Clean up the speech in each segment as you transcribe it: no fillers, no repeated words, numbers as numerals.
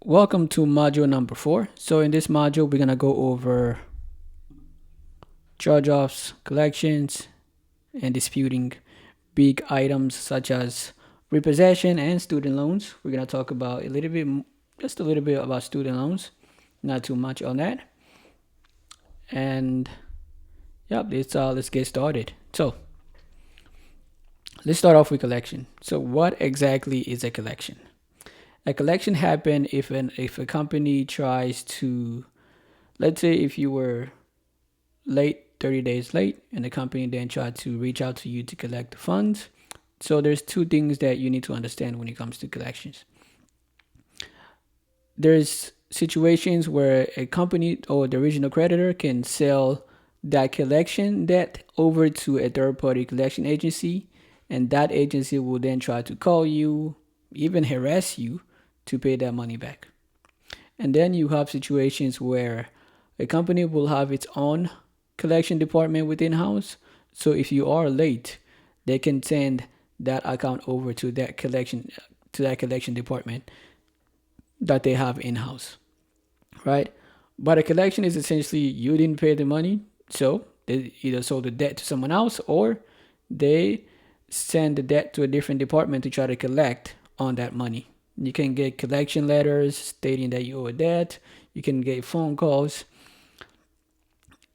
Welcome to module number 4. So in this module, we're going to go over charge-offs, collections, and disputing big items such as repossession and student loans. We're going to talk about just a little bit about student loans, not too much on that. And yeah, let's get started. So let's start off with collection. So what exactly is a collection? A collection happens if a company tries to, let's say if you were late, 30 days late, and the company then tried to reach out to you to collect the funds. So there's two things that you need to understand when it comes to collections. There's situations where a company or the original creditor can sell that collection debt over to a third-party collection agency, and that agency will then try to call you, even harass you to pay that money back. And then you have situations where a company will have its own collection department within house. So if you are late, they can send that account over to that collection department that they have in house, right? But a collection is essentially you didn't pay the money, so they either sold the debt to someone else or they send the debt to a different department to try to collect on that money. You can get collection letters stating that you owe a debt. You can get phone calls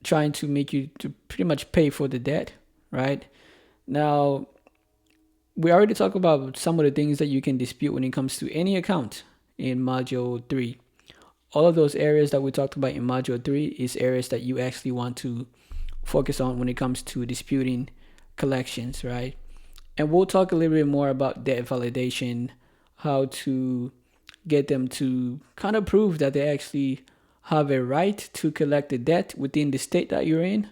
trying to make you to pretty much pay for the debt, right? Now, we already talked about some of the things that you can dispute when it comes to any account in Module 3. All of those areas that we talked about in Module 3 is areas that you actually want to focus on when it comes to disputing collections, right? And we'll talk a little bit more about debt validation, how to get them to kind of prove that they actually have a right to collect the debt within the state that you're in,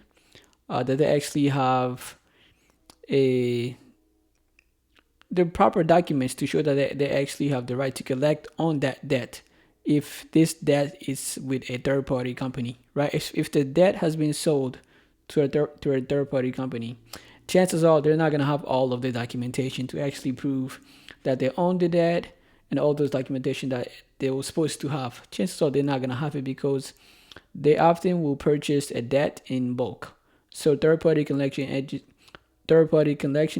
that they actually have the proper documents to show that they actually have the right to collect on that debt if this debt is with a third-party company, right? If the debt has been sold to a third-party company, chances are they're not going to have all of the documentation to actually prove that they own the debt and all those documentation that they were supposed to have. Chances are they're not going to have it because they often will purchase a debt in bulk. So third-party collection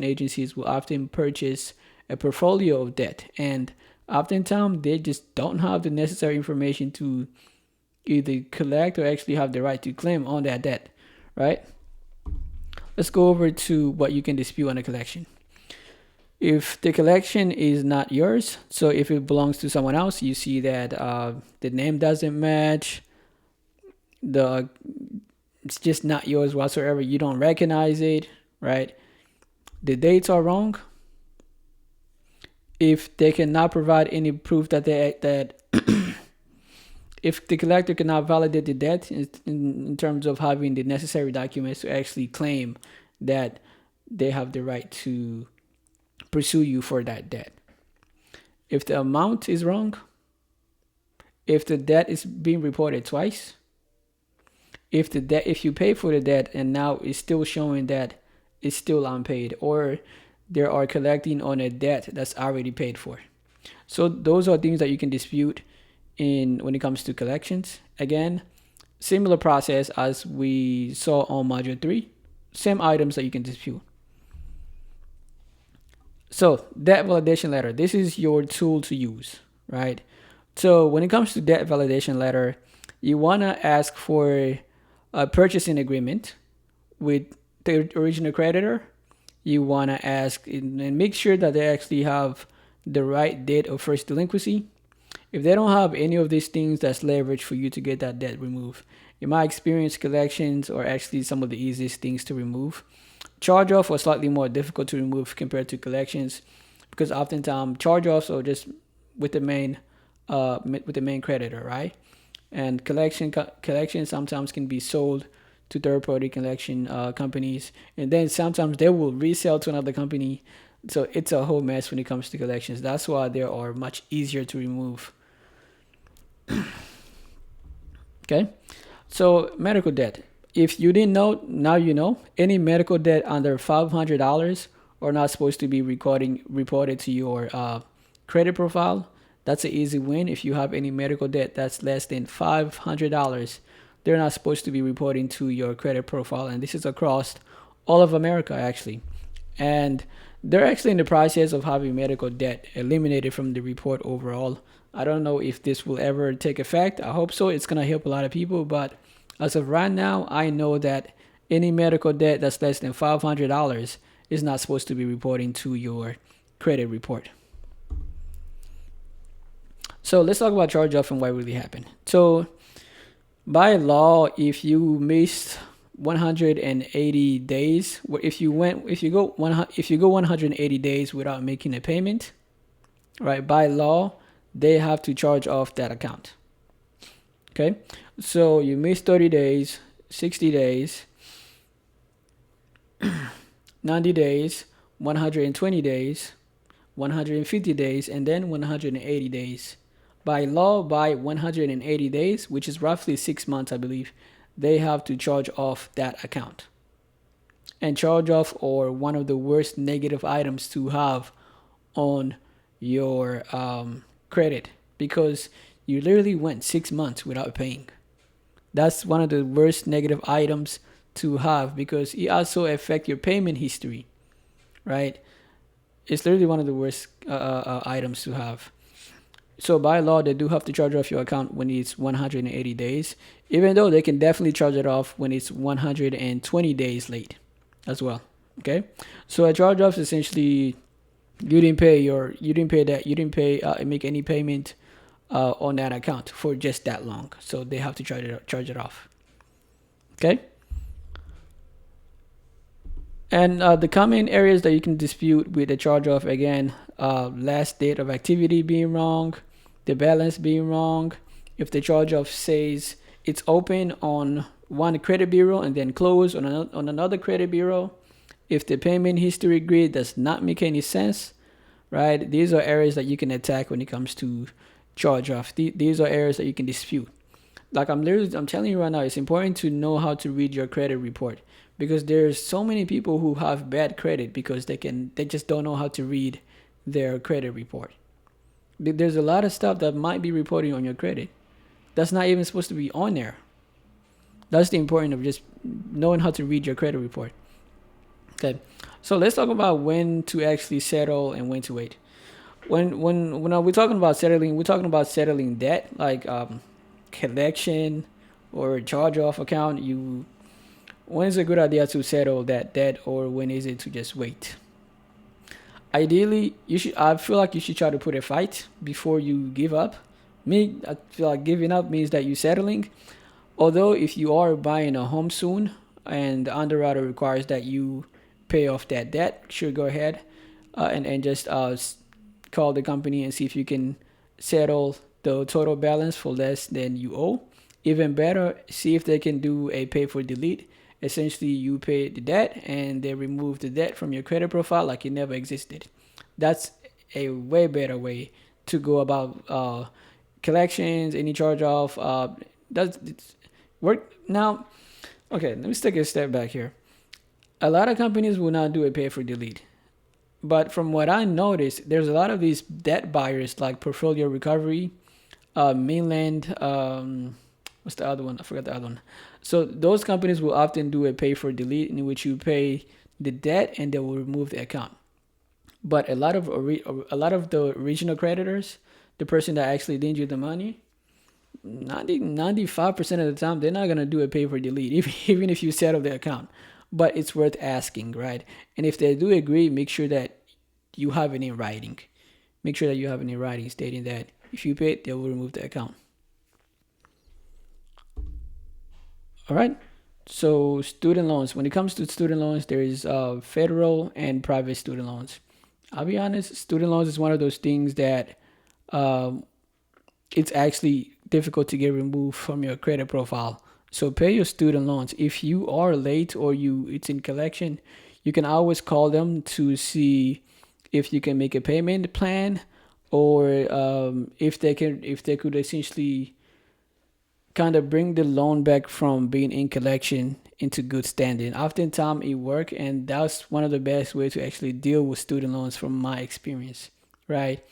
agencies will often purchase a portfolio of debt, and oftentimes they just don't have the necessary information to either collect or actually have the right to claim on that debt, right? Let's go over to what you can dispute on a collection. If the collection is not yours, so if it belongs to someone else, you see that the name doesn't match, it's just not yours whatsoever, you don't recognize it, right? The dates are wrong. If they cannot provide any proof that if the collector cannot validate the debt in terms of having the necessary documents to actually claim that they have the right to pursue you for that debt. If the amount is wrong, if the debt is being reported twice, if you pay for the debt and now it's still showing that it's still unpaid, or they are collecting on a debt that's already paid for. So those are things that you can dispute when it comes to collections. Again, similar process as we saw on Module 3, same items that you can dispute. So debt validation letter, this is your tool to use, right? So when it comes to debt validation letter, you want to ask for a purchasing agreement with the original creditor. You want to ask and make sure that they actually have the right date of first delinquency. If they don't have any of these things, that's leverage for you to get that debt removed. In my experience, collections are actually some of the easiest things to remove. Charge-off are slightly more difficult to remove compared to collections, because oftentimes charge-offs are just with the main creditor, right? And collection sometimes can be sold to third-party collection companies, and then sometimes they will resell to another company. So it's a whole mess when it comes to collections. That's why they are much easier to remove. Okay, so medical debt. If you didn't know, now you know. Any medical debt under $500 are not supposed to be reported to your credit profile. That's an easy win. If you have any medical debt that's less than $500, they're not supposed to be reporting to your credit profile. And this is across all of America, actually. And they're actually in the process of having medical debt eliminated from the report overall. I don't know if this will ever take effect. I hope so. It's going to help a lot of people. But as of right now, I know that any medical debt that's less than $500 is not supposed to be reporting to your credit report. So let's talk about charge off and what really happened. So by law, if you missed 180 days, if you go 180 days without making a payment, right? By law, they have to charge off that account. Okay, so you missed 30 days, 60 days, 90 days, 120 days, 150 days, and then 180 days. By law, by 180 days, which is roughly 6 months, I believe, they have to charge off that account. And charge off are one of the worst negative items to have on your credit, because you literally went 6 months without paying. That's one of the worst negative items to have, because it also affects your payment history, right? It's literally one of the worst items to have. So by law, they do have to charge off your account when it's 180 days, even though they can definitely charge it off when it's 120 days late as well. Okay, so a charge off is essentially you didn't make any payment on that account for just that long, so they have to charge it off. Okay. And the common areas that you can dispute with the charge off, again, last date of activity being wrong, the balance being wrong. If the charge off says it's open on one credit bureau and then close on another credit bureau, if the payment history grid does not make any sense, right? These are areas that you can attack when it comes to charge off. These are areas that you can dispute. Like I'm telling you right now, it's important to know how to read your credit report, because there's so many people who have bad credit because they just don't know how to read their credit report. There's a lot of stuff that might be reporting on your credit that's not even supposed to be on there. That's the importance of just knowing how to read your credit report. Okay, so let's talk about when to actually settle and when to wait. When we're talking about settling, we're talking about settling debt, like collection or charge off account. When is a good idea to settle that debt, or when is it to just wait? Ideally, I feel like you should try to put a fight before you give up. I feel like giving up means that you're settling. Although if you are buying a home soon and the underwriter requires that you pay off that debt, sure, go ahead and just call the company and see if you can settle the total balance for less than you owe. Even better, see if they can do a pay for delete. Essentially, you pay the debt and they remove the debt from your credit profile like it never existed. That's a way better way to go about collections, any charge off. Does work now? Okay, let me take a step back here. A lot of companies will not do a pay for delete, but from what I noticed, there's a lot of these debt buyers like Portfolio Recovery, Mainland. What's the other one? I forgot the other one. So those companies will often do a pay for delete, in which you pay the debt and they will remove the account. But a lot of the original creditors, the person that actually lent you the money, 95% of the time they're not gonna do a pay for delete, even if you settle the account. But it's worth asking, right? And if they do agree, make sure that you have it in writing. Make sure that you have it in writing stating that if you pay it, they will remove the account. All right. So student loans. When it comes to student loans, there is federal and private student loans. I'll be honest, student loans is one of those things that it's actually difficult to get removed from your credit profile. So pay your student loans. If you are late or it's in collection, you can always call them to see if you can make a payment plan, or if they could essentially kind of bring the loan back from being in collection into good standing. Oftentimes it works, and that's one of the best ways to actually deal with student loans from my experience, right?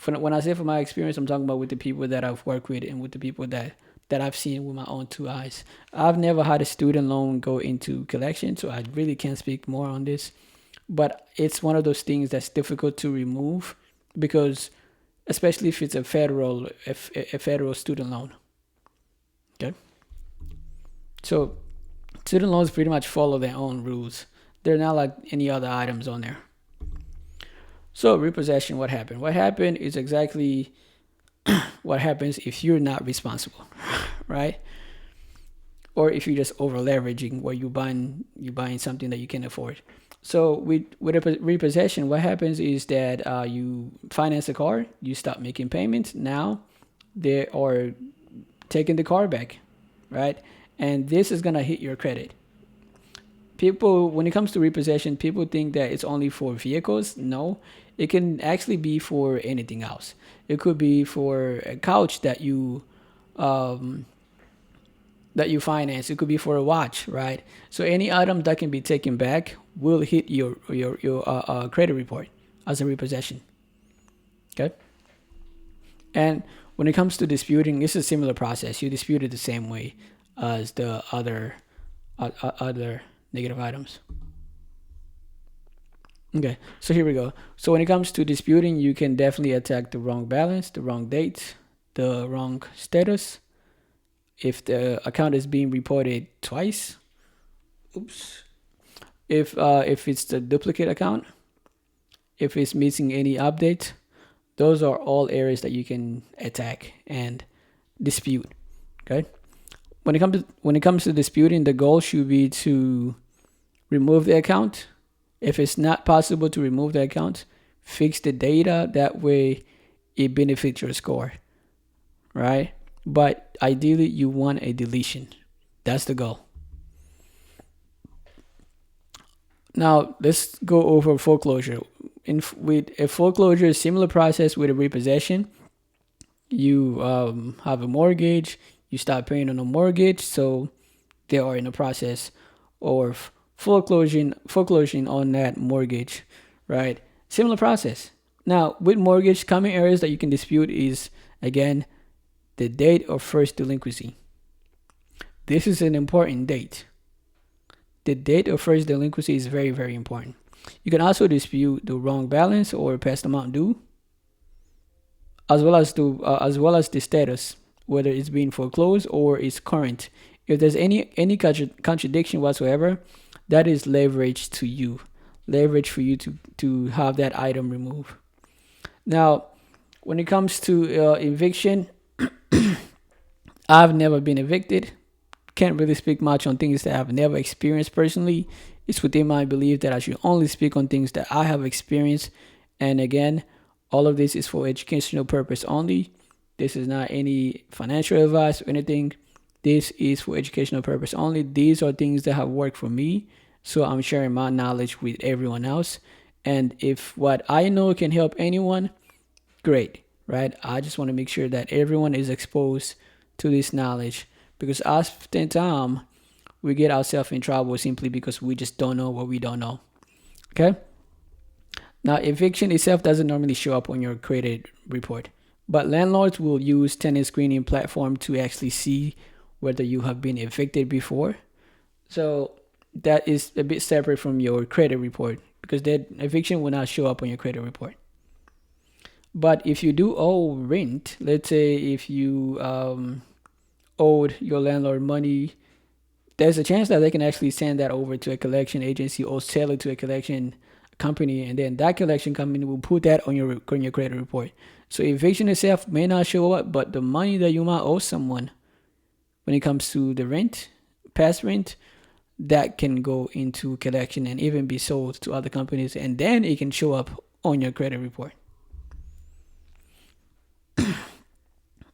When I say from my experience, I'm talking about with the people that I've worked with and with the people that I've seen with my own two eyes. I've never had a student loan go into collection, so I really can't speak more on this. But it's one of those things that's difficult to remove because, especially if it's a federal student loan. Okay, so student loans pretty much follow their own rules. They're not like any other items on there. So repossession, what happened? What happened is exactly what happens if you're not responsible, right? Or if you're just over leveraging where you buying something that you can afford. So with a repossession, what happens is that you finance a car, you stop making payments. Now they are taking the car back, right? And this is gonna hit your credit. People, when it comes to repossession, people think that it's only for vehicles. No, it can actually be for anything else. It could be for a couch um, that you finance. It could be for a watch, right? So any item that can be taken back will hit your credit report as a repossession. Okay, and when it comes to disputing, it's a similar process. You dispute it the same way as the other negative items. Okay, so here we go. So when it comes to disputing, you can definitely attack the wrong balance, the wrong date, the wrong status. If the account is being reported twice, oops. If it's the duplicate account, if it's missing any update, those are all areas that you can attack and dispute. Okay. When it comes to disputing, the goal should be to remove the account. If it's not possible to remove the account, fix the data. That way, it benefits your score, right? But ideally, you want a deletion. That's the goal. Now let's go over foreclosure. With a foreclosure, similar process with a repossession. You have a mortgage. You start paying on a mortgage, so they are in the process of foreclosing on that mortgage, right? Similar process. Now with mortgage, common areas that you can dispute is again the date of first delinquency. This is an important date. The date of first delinquency is very, very important. You can also dispute the wrong balance or past amount due, as well as the status, whether it's being foreclosed or it's current. If there's any contradiction whatsoever, that is leverage for you to have that item removed. Now, when it comes to eviction, I've never been evicted. Can't really speak much on things that I've never experienced personally. It's within my belief that I should only speak on things that I have experienced. And again, all of this is for educational purpose only. This is not any financial advice or anything. This is for educational purpose only. These are things that have worked for me. So I'm sharing my knowledge with everyone else. And if what I know can help anyone, great, right? I just want to make sure that everyone is exposed to this knowledge because oftentimes we get ourselves in trouble simply because we just don't know what we don't know. Okay. Now, eviction itself doesn't normally show up on your credit report, but landlords will use tenant screening platform to actually see whether you have been evicted before. So that is a bit separate from your credit report because that eviction will not show up on your credit report. But if you do owe rent, let's say if you owed your landlord money, there's a chance that they can actually send that over to a collection agency or sell it to a collection company, and then that collection company will put that on your credit report. So eviction itself may not show up, but the money that you might owe someone when it comes to the rent, past rent, that can go into collection and even be sold to other companies, and then it can show up on your credit report.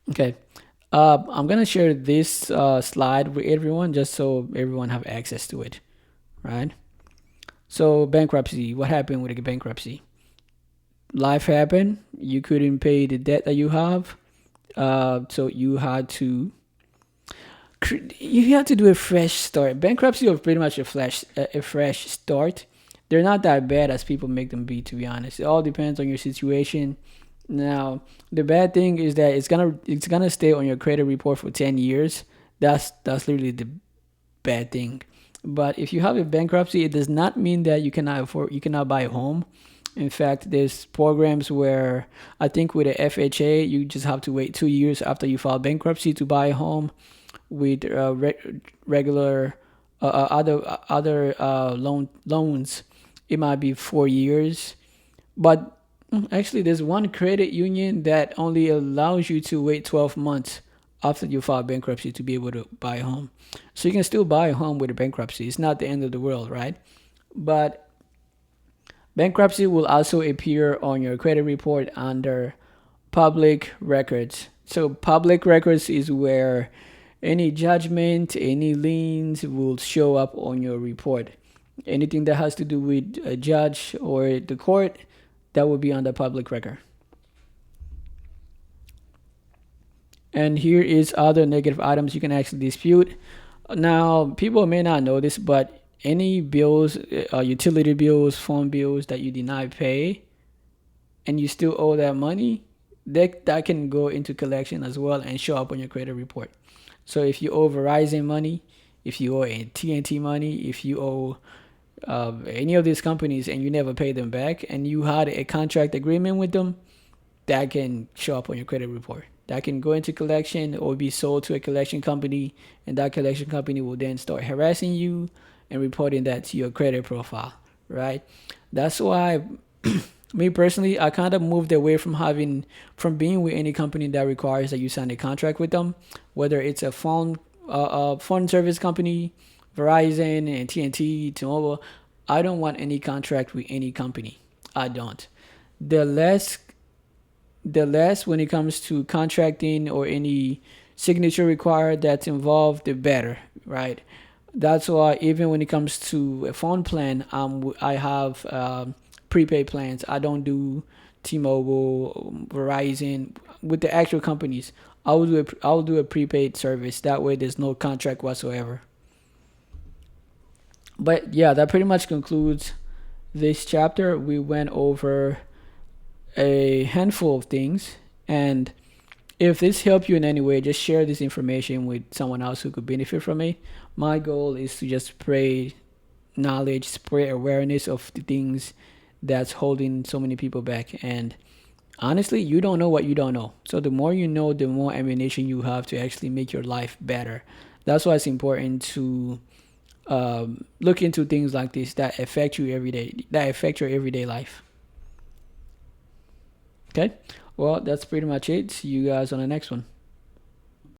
Okay. I'm gonna share this slide with everyone just so everyone have access to it, right? So bankruptcy. What happened with the bankruptcy? Life happened. You couldn't pay the debt that you have, so you had to do a fresh start. Bankruptcy is pretty much a fresh start. They're not that bad as people make them be. To be honest, it all depends on your situation. Now, the bad thing is that it's gonna stay on your credit report for 10 years. That's literally the bad thing. But if you have a bankruptcy, it does not mean that you cannot buy a home. In fact, there's programs where I think with the FHA, you just have to wait 2 years after you file bankruptcy to buy a home. With regular other loans, it might be 4 years. But actually, there's one credit union that only allows you to wait 12 months after you file bankruptcy to be able to buy a home. So you can still buy a home with a bankruptcy. It's not the end of the world, right? But bankruptcy will also appear on your credit report under public records. So public records is where any judgment, any liens will show up on your report. Anything that has to do with a judge or the court, that will be on the public record. And here is other negative items you can actually dispute. Now, people may not know this, but any bills, utility bills, phone bills that you did not pay, and you still owe that money, that can go into collection as well and show up on your credit report. So if you owe Verizon money, if you owe AT&T money, if you owe any of these companies and you never pay them back, and you had a contract agreement with them, that can show up on your credit report. That can go into collection or be sold to a collection company, and that collection company will then start harassing you and reporting that to your credit profile, right? That's why me personally, I kind of moved away from being with any company that requires that you sign a contract with them, whether it's a phone service company, Verizon and TNT, T-Mobile. I don't want any contract with any company. I don't. The less when it comes to contracting or any signature required that's involved, the better, right? That's why even when it comes to a phone plan, I have prepaid plans. I don't do T-Mobile, Verizon with the actual companies. I'll do a prepaid service. That way, there's no contract whatsoever. But yeah, that pretty much concludes this chapter. We went over a handful of things, and if this helped you in any way, just share this information with someone else who could benefit from it. My goal is to just spread knowledge, spread awareness of the things that's holding so many people back. And honestly, you don't know what you don't know. So the more you know, the more ammunition you have to actually make your life better. That's why it's important to look into things like this that affect you every day, that affect your everyday life. Okay. Well, that's pretty much it. See you guys on the next one.